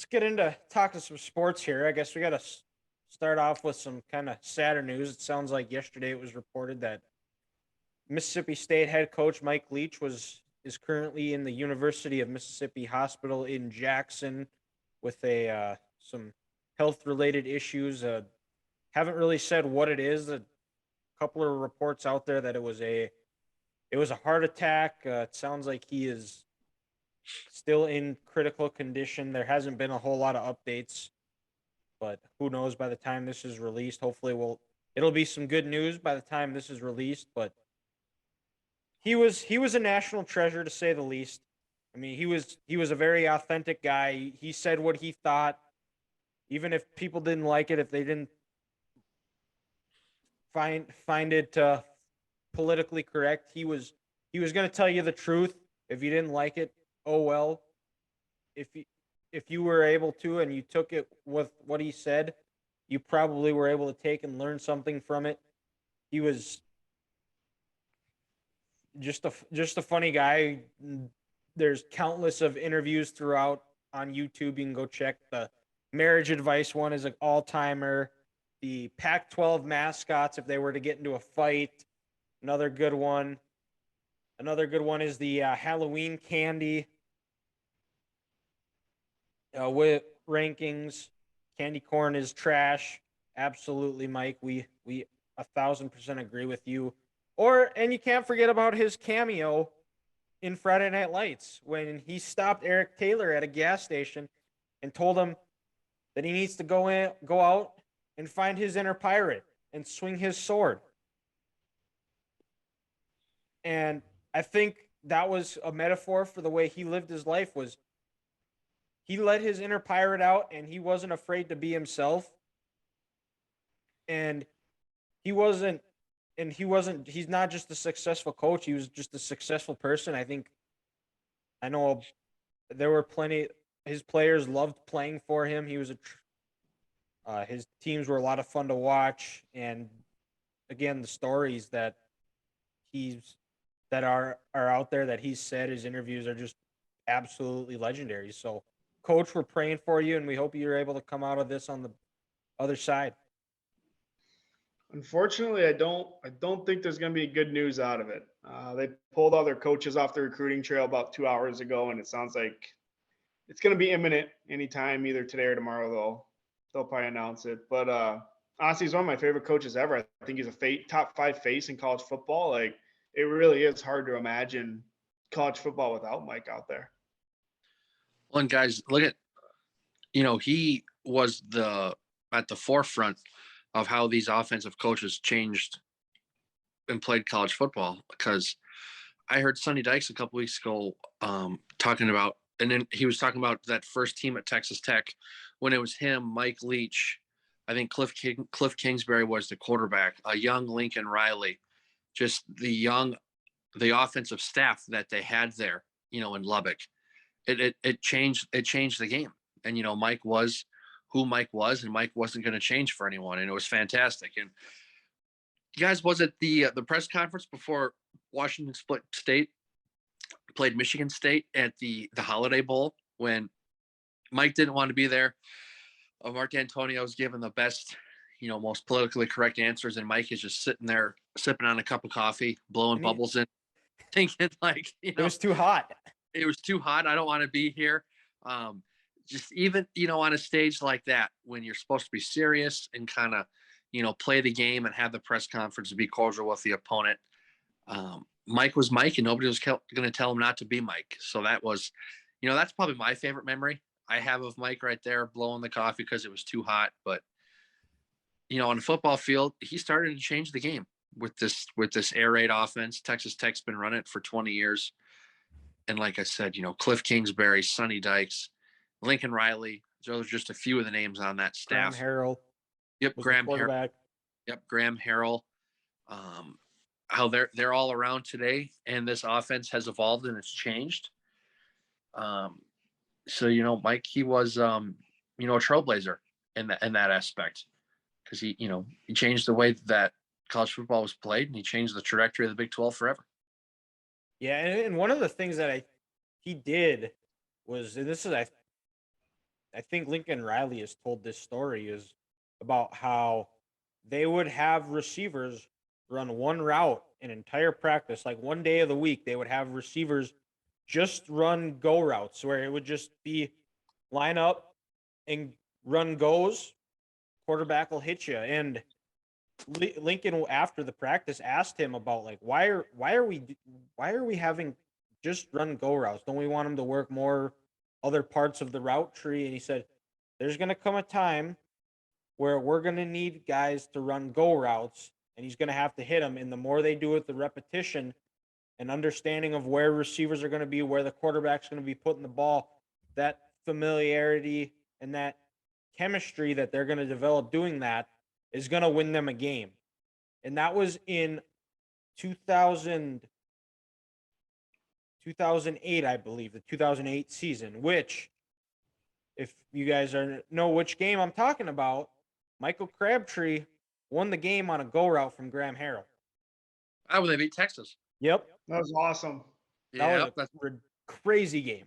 let's get into talking some sports here. I guess we got to start off with some kind of sadder news. It sounds like yesterday it was reported that Mississippi State head coach Mike Leach was is currently in the University of Mississippi Hospital in Jackson with a some health related issues. Haven't really said what it is. A couple of reports out there that it was a heart attack. It sounds like he is still in critical condition. There hasn't been a whole lot of updates, but who knows by the time this is released. Hopefully it'll be some good news by the time this is released, but he was a national treasure to say the least. I mean, he was a very authentic guy. He said what he thought, even if people didn't like it, if they didn't find it politically correct. He was going to tell you the truth. If you didn't like it, oh well. If you were able to and you took it with what he said, you probably were able to take and learn something from it. He was just a funny guy. There's countless of interviews throughout on YouTube. You can go check. The marriage advice one is an all timer. The Pac-12 mascots, if they were to get into a fight, another good one. Another good one is the Halloween candy with rankings. Candy corn is trash. Absolutely, Mike. We 1,000% agree with you. And you can't forget about his cameo in Friday Night Lights when he stopped Eric Taylor at a gas station and told him that he needs to go out and find his inner pirate and swing his sword. And I think that was a metaphor for the way he lived his life. Was he let his inner pirate out and he wasn't afraid to be himself. And he wasn't he's not just a successful coach, he was just a successful person. I know there were plenty. His players loved playing for him. His teams were a lot of fun to watch, and again, the stories that are out there that he's said, his interviews are just absolutely legendary. So, Coach, we're praying for you, and we hope you're able to come out of this on the other side. Unfortunately, I don't think there's going to be good news out of it. They pulled all their coaches off the recruiting trail about 2 hours ago, and it sounds like it's going to be imminent anytime, either today or tomorrow. They'll probably announce it. But honestly, he's one of my favorite coaches ever. I think he's a top five face in college football. Like, it really is hard to imagine college football without Mike out there. Well, and guys, look at, he was at the forefront of how these offensive coaches changed and played college football. Because I heard Sonny Dykes a couple weeks ago talking about, and then he was talking about that first team at Texas Tech when it was him, Mike Leach. I think Cliff Kingsbury was the quarterback, a young Lincoln Riley, just the offensive staff that they had there, in Lubbock. It changed the game. And, Mike was who Mike was, and Mike wasn't going to change for anyone. And it was fantastic. And guys, was it the press conference before Washington State played Michigan State at the Holiday Bowl when Mike didn't want to be there? Mark Antonio was given the best, most politically correct answers, and Mike is just sitting there sipping on a cup of coffee, blowing bubbles in, thinking like, it was too hot. It was too hot. I don't want to be here. Just even, on a stage like that, when you're supposed to be serious and kind of, play the game and have the press conference and be cordial with the opponent. Mike was Mike, and nobody was going to tell him not to be Mike. So that was, that's probably my favorite memory I have of Mike right there, blowing the coffee because it was too hot. But, on the football field, he started to change the game with this air raid offense. Texas Tech's been running it for 20 years. And like I said, Cliff Kingsbury, Sonny Dykes, Lincoln Riley. Those are just a few of the names on that staff. Graham Harrell. Yep, Graham Harrell. Yep, Graham Harrell. How they're all around today, and this offense has evolved and it's changed. So Mike, he was a trailblazer in that aspect, because he changed the way that college football was played, and he changed the trajectory of the Big 12 forever. Yeah, and one of the things that he did was, and this is I think Lincoln Riley has told this story is about how they would have receivers run one route an entire practice, like one day of the week. They would have receivers just run go routes where it would just be line up and run goes. Quarterback will hit you. And Lincoln after the practice asked him about like why are we having just run go routes? Don't we want him to work more other parts of the route tree? And he said, "There's going to come a time where we're going to need guys to run go routes, and he's going to have to hit them. And the more they do it, the repetition and understanding of where receivers are going to be, where the quarterback's going to be putting the ball, that familiarity and that chemistry that they're going to develop doing that is going to win them a game." And that was in 2000, 2008, I believe, the 2008 season, which, if you guys know which game I'm talking about, Michael Crabtree won the game on a go route from Graham Harrell. Oh, they beat Texas. Yep. That was awesome. That Yeah, was a crazy game.